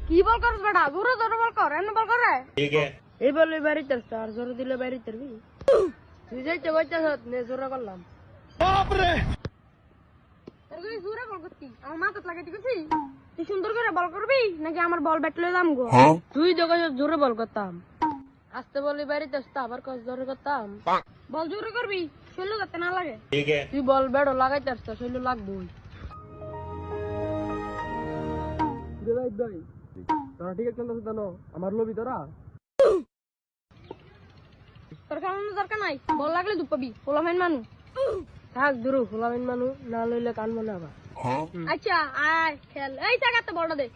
কি বল করছ বেটা জোরে জোরে বল কর এমন বল করে ठीक है এই বললি বাড়িতে আর জোরে দিলে বাড়িতে তুই যাইতে বইতে নে জোরে করলাম বাপ রে তোর কি জোরে বল করতি আমার মাথা লাগাইতে গেছি তুই সুন্দর করে বল করবি নাকি আমার বল ব্যাট লয়ে যাম গো তুই দেখো জোরে বল করতাম আস্তে বললি বাড়িতে আসতে আবার কস জোরে করতাম বল জোরে করবি শৈল যাতে না লাগে ठीक है তুই বল ব্যাটও লাগাইতে আসতে শৈল লাগবই ভাই তোরা ঠিক আছে জানো আমার লবি তোরা তোর কারণে দরকার নাই বল লাগলে দুধ পাবি পোলামাইন মানু থাক দূর পোলামাইন মানু না লইলে কানবো না আবার আচ্ছা আয় খেল এই জায়গাতে বলটা দে